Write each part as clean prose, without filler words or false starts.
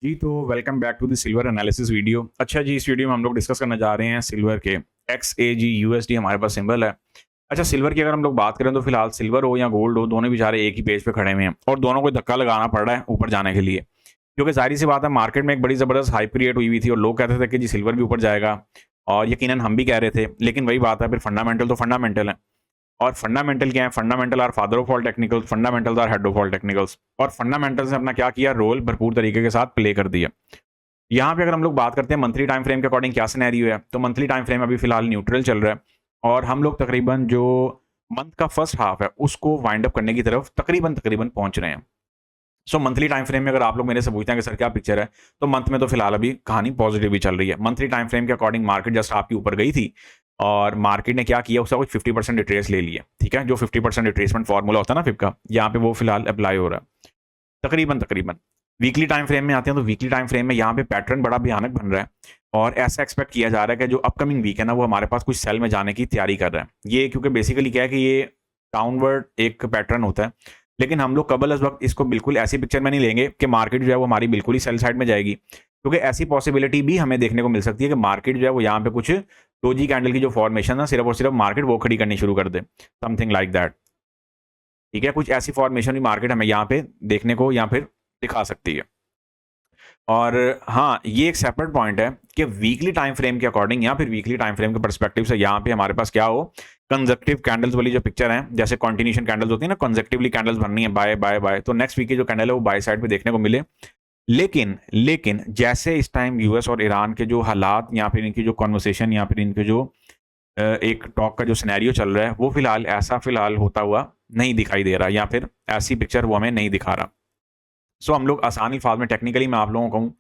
जी, तो welcome back to the silver analysis video. अच्छा जी, इस वीडियो में हम लोग डिस्कस करने जा रहे हैं सिल्वर के XAG USD हमारे पास सिंबल है। अच्छा, सिल्वर की अगर हम लोग बात करें तो फिलहाल सिल्वर हो या गोल्ड हो, दोनों बेचारे एक ही पेज पे खड़े हुए हैं और दोनों को धक्का लगाना पड़ रहा है ऊपर जाने के लिए। क्योंकि ज़ाहिर-सी बात है, मार्केट में एक बड़ी ज़बरदस्त हाइप क्रिएट हुई थी और लोग कहते थे कि जी सिल्वर भी ऊपर जाएगा और यकीनन हम भी कह रहे थे। लेकिन वही बात है, फिर फंडामेंटल तो फंडामेंटल है। और फंडामेंटल क्या है? Fundamental are father of all technicals, fundamentals are head of all technicals. और फंडामेंटल्स ने अपना क्या किया? रोल भरपूर तरीके के साथ प्ले कर दिया। यहाँ पे अगर हम लोग बात करते हैं मंथली टाइम फ्रेम के अकॉर्डिंग क्या सिनेरियो है, तो मंथली टाइम फ्रेम अभी फिलहाल न्यूट्रल चल रहा है और हम लोग तकरीबन जो मंथ का फर्स्ट हाफ है उसको वाइंड अप करने की तरफ तकरीबन तकरीबन पहुंच रहे हैं। सो मंथली टाइम फ्रेम में अगर आप लोग मेरे से पूछते हैं कि सर क्या पिक्चर है, तो मंथ में तो फिलहाल अभी कहानी पॉजिटिव ही चल रही है। मंथली टाइम फ्रेम के अकॉर्डिंग मार्केट जस्ट आपकी ऊपर गई थी और मार्केट ने क्या किया, उसका कुछ 50% रिट्रेस ले लिया। ठीक है, जो 50% रिट्रेसमेंट फॉर्मूला होता है ना फिप का, यहाँ पे वो फिलहाल अप्लाई हो रहा है तकरीबन तकरीबन। वीकली टाइम फ्रेम में आते हैं तो वीकली टाइम फ्रेम में यहाँ पे पैटर्न बड़ा भयानक बन रहा है और ऐसा एक्सपेक्ट किया जा रहा है कि जो अपकमिंग वीक है ना, वो हमारे पास कुछ सेल में जाने की तैयारी कर रहा है। ये क्योंकि बेसिकली क्या है कि ये डाउनवर्ड एक पैटर्न होता है, लेकिन हम लोग कबल अज वक्त इसको बिल्कुल ऐसी पिक्चर में नहीं लेंगे कि मार्केट जो है वो हमारी बिल्कुल ही सेल साइड में जाएगी, क्योंकि ऐसी पॉसिबिलिटी भी हमें देखने को मिल सकती है कि मार्केट जो है वो यहाँ पे कुछ डोजी कैंडल की जो फॉर्मेशन है, सिर्फ और सिर्फ मार्केट वो खड़ी करनी शुरू कर दे, समथिंग लाइक दैट। ठीक है, कुछ ऐसी फॉर्मेशन भी मार्केट हमें यहाँ पे देखने को या फिर दिखा सकती है। और हाँ, ये एक सेपरेट पॉइंट है कि वीकली टाइम फ्रेम के अकॉर्डिंग या फिर वीकली टाइम फ्रेम के पर्सपेक्टिव से यहाँ पे हमारे पास क्या हो, कंजक्टिव कैंडल्स वाली जो पिक्चर है, जैसे कॉन्टिन्यूशन कैंडल्स होती है ना, कंजक्टिवली कैंडल्स बननी है बाय बाय बाय, तो नेक्स्ट वीक की जो कैंडल है वो बाय साइड पे देखने को मिले। लेकिन लेकिन जैसे इस टाइम यूएस और ईरान के जो हालात या फिर इनकी जो कॉन्वर्सेशन या फिर इनके जो एक टॉक का जो सिनेरियो चल रहा है, वो फिलहाल ऐसा फिलहाल होता हुआ नहीं दिखाई दे रहा, या फिर ऐसी पिक्चर वो हमें नहीं दिखा रहा। सो हम लोग आसान अल्फाज में टेक्निकली मैं आप लोगों को कहूँ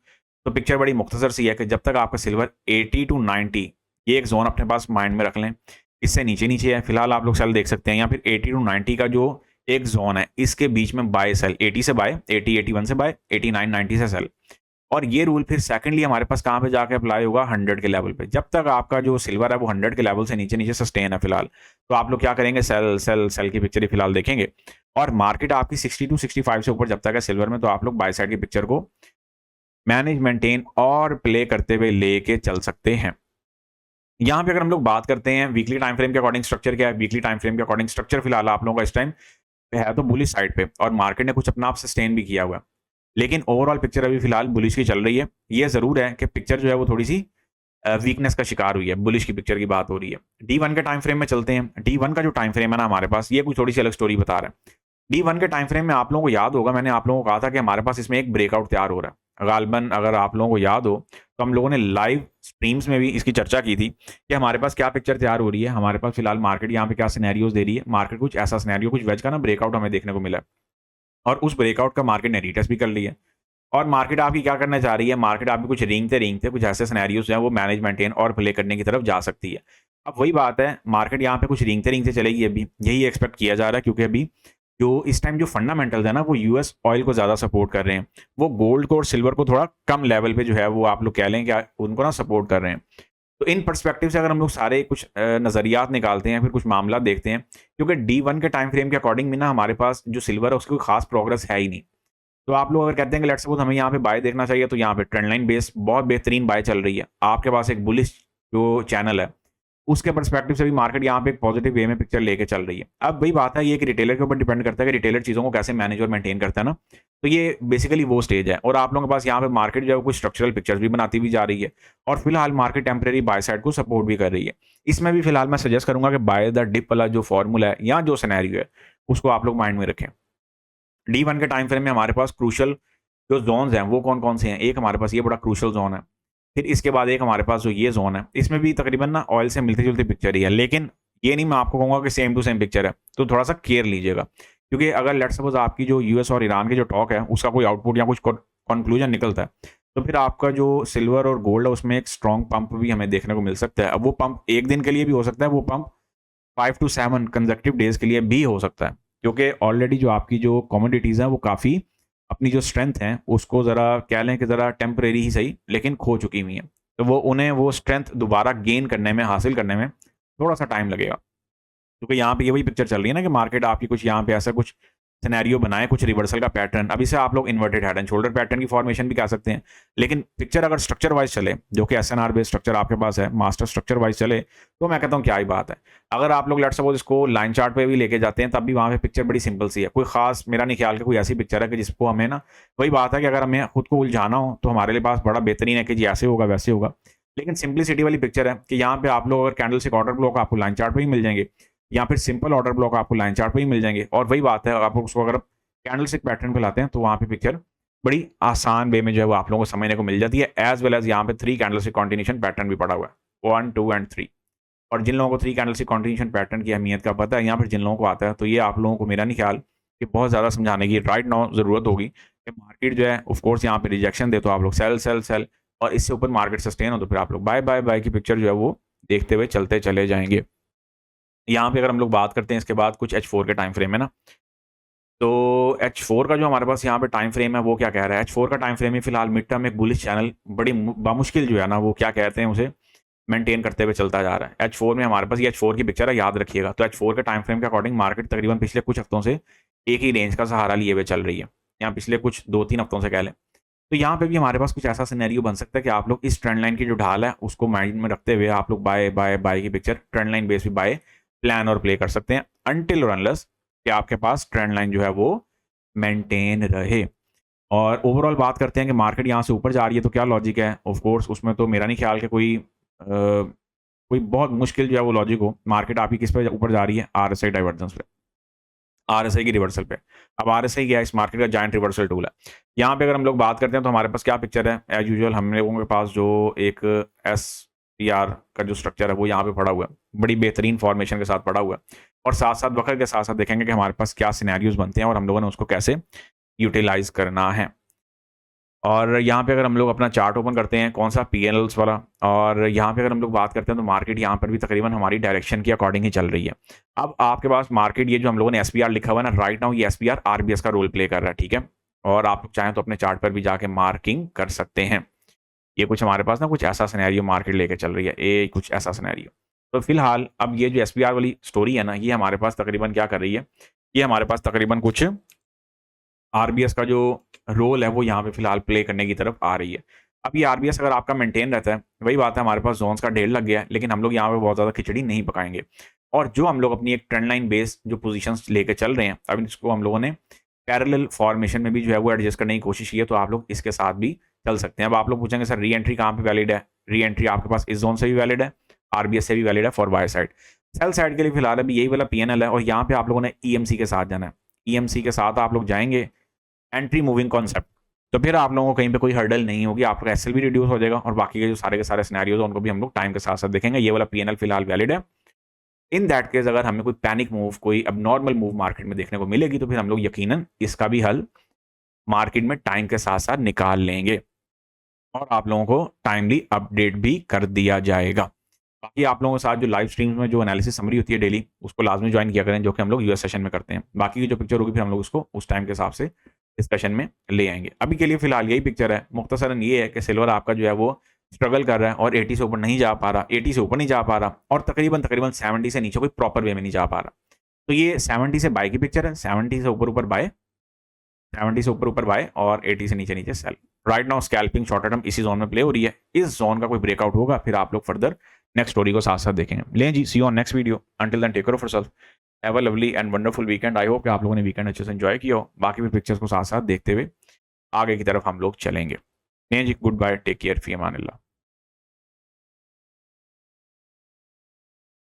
तो पिक्चर बड़ी मुख्तसर सी है कि जब तक आपका सिल्वर 80 टू 90, ये एक जोन अपने पास माइंड में रख लें, इससे नीचे नीचे है फिलहाल आप लोग सेल देख सकते हैं, या फिर 80 टू 90 का जो एक जोन है, इसके बीच में बाय सेल, 80 से बाय, 80 81 से बाय, 89 90 से सेल। और ये रूल फिर सेकंडली हमारे पास कहाँ पे जाके अप्लाई होगा, 100 के लेवल पे। जब तक आपका जो सिल्वर है वो 100 के लेवल से नीचे नीचे सस्टेन है फिलहाल, तो आप लोग क्या करेंगे, सेल सेल सेल की पिक्चर ही फिलहाल देखेंगे। और मार्केट आपकी 60 टू 65 से ऊपर जब तक है सिल्वर में, तो आप लोग बाय साइड की पिक्चर को मैनेज मेंटेन और प्ले करते हुए लेके चल सकते हैं। यहाँ पे अगर हम लोग बात करते हैं वीकली टाइम फ्रेम के अकॉर्डिंग स्ट्रक्चर क्या है, वीकली टाइम फ्रेम के अकॉर्डिंग स्ट्रक्चर फिलहाल आप लोगों का इस टाइम है तो बुलिश साइड पे, और मार्केट ने कुछ अपना आप सस्टेन भी किया हुआ है। लेकिन ओवरऑल पिक्चर अभी फिलहाल बुलिश की चल रही है। ये जरूर है कि पिक्चर जो है वो थोड़ी सी वीकनेस का शिकार हुई है, बुलिश की पिक्चर की बात हो रही है। D1 के टाइम फ्रेम में चलते हैं। D1 का जो टाइम फ्रेम है ना हमारे पास, ये कुछ थोड़ी सी अलग स्टोरी बता रहा है। D1 के टाइम फ्रेम में आप लोगों को याद होगा, मैंने आप लोगों को कहा था कि हमारे पास इसमें एक ब्रेकआउट तैयार हो रहा है। गालबन अगर आप लोगों को याद हो तो हम लोगों ने लाइव स्ट्रीम्स में भी इसकी चर्चा की थी कि हमारे पास क्या पिक्चर तैयार हो रही है। हमारे पास फिलहाल मार्केट यहाँ पे क्या सिनेरियोज दे रही है, मार्केट कुछ ऐसा सिनेरियो, कुछ वेज का ना ब्रेकआउट हमें देखने को मिला है और उस ब्रेकआउट का मार्केट ने रीटेस्ट भी कर लिया। और मार्केट आपकी क्या करना चाह रही है, मार्केट आपकी कुछ रेंगते कुछ ऐसे सिनेरियोज हैं वो मैनेज मेंटेन और प्ले करने की तरफ जा सकती है। अब वही बात है, मार्केट यहाँ पे कुछ रेंगते चलेगी, अभी यही एक्सपेक्ट किया जा रहा है, क्योंकि अभी जो इस टाइम जो फंडामेंटल्स है ना वो यूएस ऑयल को ज्यादा सपोर्ट कर रहे हैं, वो गोल्ड को और सिल्वर को थोड़ा कम लेवल पे जो है वो आप लोग कह लें कि उनको ना सपोर्ट कर रहे हैं। तो इन पर्सपेक्टिव से अगर हम लोग सारे कुछ नजरियात निकालते हैं, फिर कुछ मामला देखते हैं, क्योंकि D1 के टाइम फ्रेम के अकॉर्डिंग में ना हमारे पास जो सिल्वर है उसकी कोई खास प्रोग्रेस है ही नहीं। तो आप लोग अगर कहते हैं कि लेट्स सपोज हमें यहाँ पे बाय देखना चाहिए, तो यहाँ पे ट्रेंड लाइन बेस बहुत बेहतरीन बाय चल रही है। आपके पास एक बुलिश जो चैनल है उसके पर्सपेक्टिव से भी मार्केट यहाँ पे एक पॉजिटिव वे में पिक्चर लेके चल रही है। अब वही बात है, ये कि रिटेलर के ऊपर डिपेंड करता है कि रिटेलर चीज़ों को कैसे मैनेज और मेंटेन करता है ना। तो ये बेसिकली वो स्टेज है, और आप लोगों के पास यहाँ पे मार्केट जो है कुछ स्ट्रक्चरल पिक्चर्स भी बनाती भी जा रही है, और फिलहाल मार्केट टेम्परेरी बाय साइड को सपोर्ट भी कर रही है। इसमें भी फिलहाल मैं सजेस्ट करूंगा कि बाय द डिप वाला जो फॉर्मूला है या जो सिनेरियो है उसको आप लोग माइंड में रखें। D1 के टाइम फ्रेम में हमारे पास क्रूशल जो जोन्स हैं वो कौन कौन से हैं, एक हमारे पास ये बड़ा क्रूशल जोन है, फिर इसके बाद एक हमारे पास जो ये जोन है, इसमें भी तकरीबन ना ऑयल से मिलती जुलती पिक्चर ही है। लेकिन ये नहीं मैं आपको कहूंगा कि सेम टू सेम पिक्चर है, तो थोड़ा सा केयर लीजिएगा, क्योंकि अगर लेट सपोज आपकी जो यूएस और ईरान की जो टॉक है उसका कोई आउटपुट या कुछ कंक्लूजन निकलता है, तो फिर आपका जो सिल्वर और गोल्ड है उसमें एक स्ट्रॉन्ग पंप भी हमें देखने को मिल सकता है। अब वो पंप एक दिन के लिए भी हो सकता है, वो पंप 5 to 7 कंजेक्टिव डेज के लिए भी हो सकता है, क्योंकि ऑलरेडी जो आपकी जो कमोडिटीज़ हैं वो काफ़ी अपनी जो स्ट्रेंथ है उसको ज़रा कह लें कि ज़रा टेम्परेरी ही सही लेकिन खो चुकी हुई हैं, तो वो उन्हें वो स्ट्रेंथ दोबारा गेन करने में, हासिल करने में थोड़ा सा टाइम लगेगा। क्योंकि यहाँ पे ये वही पिक्चर चल रही है ना कि मार्केट आपकी कुछ यहाँ पे ऐसा कुछ सिनेरियो बनाए कुछ रिवर्सल का पैटर्न। अब इसे आप लोग inverted head and shoulder pattern की फॉर्मेशन भी कह सकते हैं। लेकिन पिक्चर अगर स्ट्रक्चर वाइज चले, जो कि एसएनआर बेस्ड स्ट्रक्चर आपके पास है, मास्टर स्ट्रक्चर वाइज चले, तो मैं कहता हूँ क्या ही बात है। अगर आप लोग लेट्स सपोज इसको लाइन चार्ट पे भी लेके जाते हैं, तब भी वहाँ पे पिक्चर बड़ी सिंपल सी है। कोई खास मेरा नहीं ख्याल कि कोई ऐसी पिक्चर है कि जिसको हमें ना, वही बात है कि अगर हमें खुद को उलझाना हो तो हमारे लिए पास बड़ा बेहतरीन है कि जी ऐसे होगा वैसे होगा। लेकिन सिंपलिसिटी वाली पिक्चर है कि यहाँ पे आप लोग अगर कैंडल से ऑर्डर ब्लॉक आपको लाइन चार्ट पे ही मिल जाएंगे, या फिर सिंपल ऑर्डर ब्लॉक आपको लाइन चार्ट पे ही मिल जाएंगे। और वही बात है, आप उसको अगर कैंडल स्टिक पैटर्न पे लाते हैं तो वहाँ पे पिक्चर बड़ी आसान वे में जो है वो आप लोगों को समझने को मिल जाती है। एज वेल एज यहाँ पे 3 कैंडल स्टिक कॉन्टिन्यूशन पैटर्न भी पड़ा हुआ है, 1, 2 एंड 3। और जिन लोगों को 3 कैंडल स्टिक कॉन्टिन्यूशन पैटर्न की अहमियत का पता है, यहाँ पर जिन लोगों को आता है, तो ये आप लोगों को मेरा नहीं ख्याल कि बहुत ज़्यादा समझाने की राइट नाउ ज़रूरत होगी कि मार्केट जो है ऑफकोर्स यहाँ पे रिजेक्शन दे तो आप लोग सेल सेल सेल, और इससे ऊपर मार्केट सस्टेन हो तो फिर आप लोग बाय बाय बाय की पिक्चर जो है वो देखते हुए चलते चले जाएंगे। यहाँ पे अगर हम लोग बात करते हैं इसके बाद कुछ H4 के टाइम फ्रेम है ना, तो H4 का जो हमारे पास यहाँ पे टाइम फ्रेम है वो क्या कह रहा है। H4 का टाइम फ्रेम में फिलहाल मिड टर्म एक बुलिश चैनल बड़ी बामुश्किल जो है ना वो क्या कहते हैं उसे मेंटेन करते हुए चलता जा रहा है। H4 में हमारे पास ये H4 की पिक्चर है, याद रखिएगा। तो H4 के टाइम फ्रेम के अकॉर्डिंग मार्केट तकरीबन पिछले कुछ हफ्तों से एक ही रेंज का सहारा लिए हुए चल रही है, यहाँ पिछले कुछ 2-3 हफ्तों से कह लें। तो यहाँ पे भी हमारे पास कुछ ऐसा सिनेरियो बन सकता है कि आप लोग इस ट्रेंड लाइन की जो ढाल है उसको माइंड में रखते हुए आप लोग बाय बाय बाय की पिक्चर ट्रेंड लाइन बेस भी बाय प्लान और प्ले कर सकते हैं, अनटिल और अनलेस कि आपके पास ट्रेंड लाइन जो है वो मेंटेन रहे। और ओवरऑल बात करते हैं कि मार्केट यहाँ से ऊपर जा रही है तो क्या लॉजिक है। ऑफ कोर्स उसमें तो मेरा नहीं ख्याल कि कोई बहुत मुश्किल जो है वो लॉजिक हो। मार्केट आपकी किस पे ऊपर जा रही है, आरएसआई डाइवर्जेंस पे, आरएसआई की रिवर्सल पे। अब आरएसआई क्या है, इस मार्केट का जायंट रिवर्सल टूल है। यहाँ पे अगर हम लोग बात करते हैं तो हमारे पास क्या पिक्चर है, एज यूजुअल हम लोगों के पास जो एक SPR का जो स्ट्रक्चर है वो यहाँ पे पड़ा हुआ है, बड़ी बेहतरीन फॉर्मेशन के साथ पड़ा हुआ है। और साथ साथ वक्त के साथ साथ देखेंगे कि हमारे पास क्या सिनेरियोज बनते हैं और हम लोगों ने उसको कैसे यूटिलाइज करना है। और यहाँ पे अगर हम लोग अपना चार्ट ओपन करते हैं, कौन सा PNLs वाला, और यहाँ पे अगर हम लोग बात करते हैं तो मार्केट यहाँ पर भी तकरीबन हमारी डायरेक्शन के अकॉर्डिंग ही चल रही है। अब आपके पास मार्केट ये जो हम लोगों ने SPR लिखा हुआ है ना, राइट नाउ ये SPR RBS का रोल प्ले कर रहा है, ठीक है। और आप लोग चाहें तो अपने चार्ट पर भी जाके मार्किंग कर सकते हैं। ये कुछ हमारे पास ना कुछ ऐसा सिनेरियो मार्केट लेके चल रही है, ये कुछ ऐसा सिनेरियो। तो फिलहाल अब ये जो SPR वाली स्टोरी है ना, ये हमारे पास तकरीबन क्या कर रही है, ये हमारे पास तकरीबन कुछ RBS का जो रोल है वो यहाँ पे फिलहाल प्ले करने की तरफ आ रही है। अब ये RBS अगर आपका मेंटेन रहता है, वही बात है हमारे पास जोन्स का ढेर लग गया है, लेकिन हम लोग यहाँ पे बहुत ज़्यादा खिचड़ी नहीं पकाएंगे। और जो हम लोग अपनी एक ट्रेंड लाइन बेस जो पोजीशंस लेके चल रहे हैं, अब इसको हम लोगों ने पैरेलल फॉर्मेशन में भी जो है वो एडजस्ट करने की कोशिश की है, तो आप लोग इसके साथ भी चल सकते हैं। अब आप लोग पूछेंगे सर री एंट्री कहाँ पे वैलिड है, री एंट्री आपके पास इस जोन से भी वैलिड है, RBS से भी वैलिड है for by side. Sell side के लिए फिलहाल अभी यही वाला PNL है, और यहाँ पे आप लोगों ने EMC के साथ जाना है। EMC के साथ आप लोग जाएंगे एंट्री मूविंग कॉन्सेप्ट, तो फिर आप लोगों को कहीं पे कोई हर्डल नहीं होगी, आपका SL भी रिड्यूस हो जाएगा, और बाकी के जो सारे के सारे सिनेरियोज उनको भी हम लोग टाइम के साथ साथ देखेंगे। ये वाला PNL फिलहाल वैलिड है। इन दैट केस अगर हमें कोई पैनिक मूव, कोई अब नॉर्मल मूव मार्केट में देखने को मिलेगी, तो फिर हम लोग यकीनन इसका भी हल मार्केट में टाइम के साथ साथ निकाल लेंगे और आप लोगों को टाइमली अपडेट भी कर दिया जाएगा। बाकी आप लोगों के साथ जो लाइव स्ट्रीम्स में जो एनालिसिस समरी होती है डेली, उसको लाजमी ज्वाइन किया करें, जो कि हम लोग US सेशन में करते हैं। बाकी की जो पिक्चर होगी फिर हम लोग उसको उस टाइम के हिसाब से डिस्कशन में ले आएंगे। अभी के लिए फिलहाल यही पिक्चर है। मुख्तसरन ये है कि सिल्वर आपका जो है वो स्ट्रगल कर रहा है और 80 से ऊपर नहीं जा पा रहा, 80 से ऊपर नहीं जा पा रहा, और तकरीबन 70 से नीचे कोई प्रॉपर वे में नहीं जा पा रहा। तो ये 70 से बाय की पिक्चर है, 70 से ऊपर बाय, 70 से ऊपर बाय, और 80 से नीचे नीचे sell. Right now scalping short term इसी जोन में प्ले हो रही है। इस जोन का कोई ब्रेकआउट होगा फिर आप लोग फर्दर नेक्स्ट स्टोरी को साथ साथ देखेंगे। लें जी, see you on next video. Until then take care of yourself, have a lovely and wonderful weekend. I hope कि आप लोगों ने वीकेंड अच्छे से एंजॉय किया हो। बाकी भी पिक्चर्स को साथ साथ देखते हुए आगे की तरफ हम लोग चलेंगे। लें जी, गुड बाय, टेक केयर, फी अमान अल्लाह।